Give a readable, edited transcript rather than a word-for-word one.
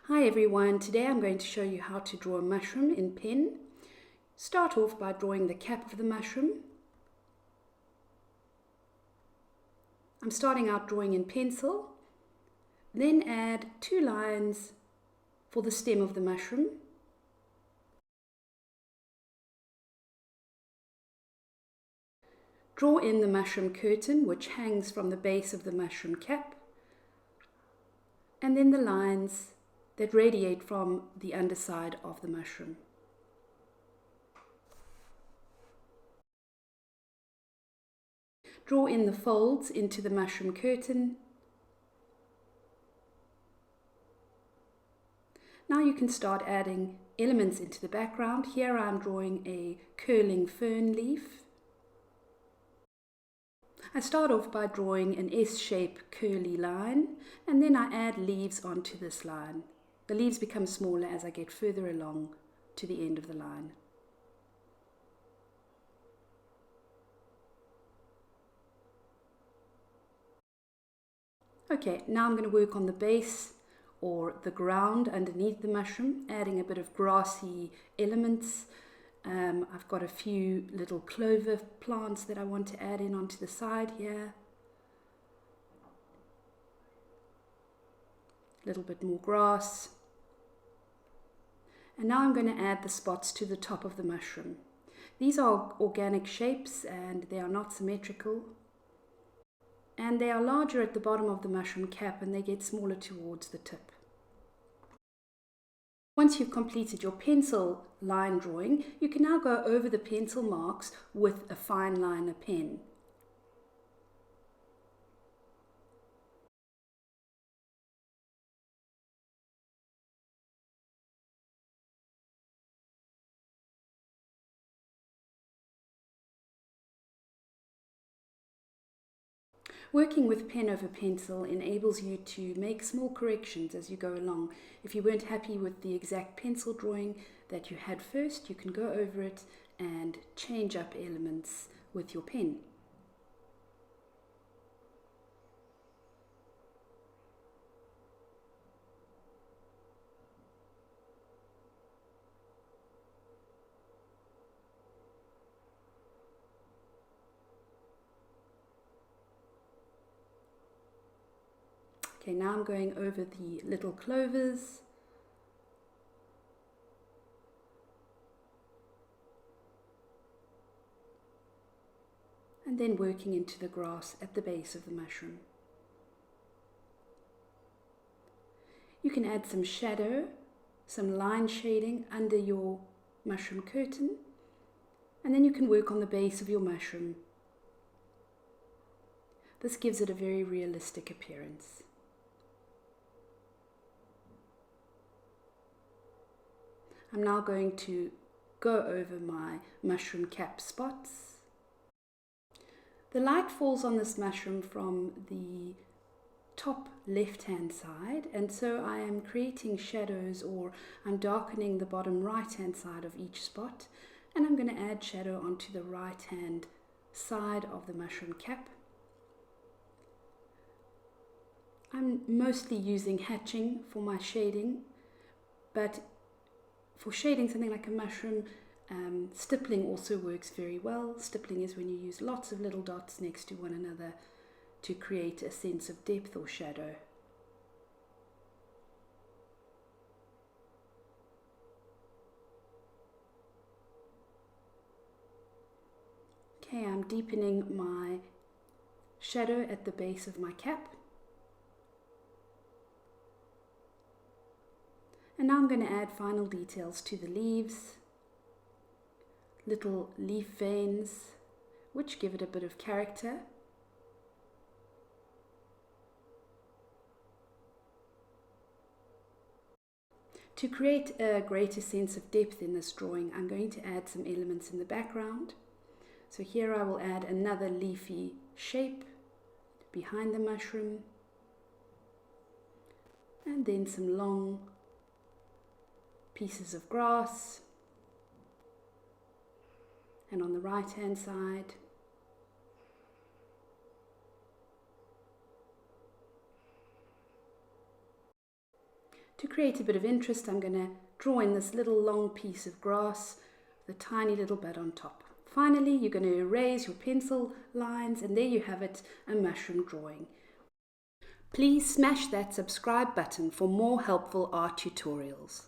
Hi everyone, today I'm going to show you how to draw a mushroom in pen. Start off by drawing the cap of the mushroom. I'm starting out drawing in pencil, then add 2 lines for the stem of the mushroom. Draw in the mushroom curtain which hangs from the base of the mushroom cap, and then the lines that radiate from the underside of the mushroom. Draw in the folds into the mushroom curtain. Now you can start adding elements into the background. Here I'm drawing a curling fern leaf. I start off by drawing an S-shaped curly line, and then I add leaves onto this line. The leaves become smaller as I get further along to the end of the line. Okay, now I'm going to work on the base or the ground underneath the mushroom, adding a bit of grassy elements. I've got a few little clover plants that I want to add in onto the side here. A little bit more grass. And now I'm going to add the spots to the top of the mushroom. These are organic shapes and they are not symmetrical. And they are larger at the bottom of the mushroom cap and they get smaller towards the tip. Once you've completed your pencil line drawing, you can now go over the pencil marks with a fine liner pen. Working with pen over pencil enables you to make small corrections as you go along. If you weren't happy with the exact pencil drawing that you had first, you can go over it and change up elements with your pen. Okay, now I'm going over the little clovers. And then working into the grass at the base of the mushroom. You can add some shadow, some line shading under your mushroom curtain, and then you can work on the base of your mushroom. This gives it a very realistic appearance. I'm now going to go over my mushroom cap spots. The light falls on this mushroom from the top left-hand side, and so I am creating shadows, or I'm darkening the bottom right-hand side of each spot, and I'm going to add shadow onto the right-hand side of the mushroom cap. I'm mostly using hatching for my shading, but for shading something like a mushroom, stippling also works very well. Stippling is when you use lots of little dots next to one another to create a sense of depth or shadow. Okay, I'm deepening my shadow at the base of my cap. And now I'm going to add final details to the leaves, little leaf veins, which give it a bit of character. To create a greater sense of depth in this drawing, I'm going to add some elements in the background. So here I will add another leafy shape behind the mushroom, and then some long pieces of grass, and on the right hand side To create a bit of interest, I'm going to draw in this little long piece of grass with a tiny little bud on top. Finally, you're going to erase your pencil lines, and there you have it, a mushroom drawing. Please smash that subscribe button for more helpful art tutorials.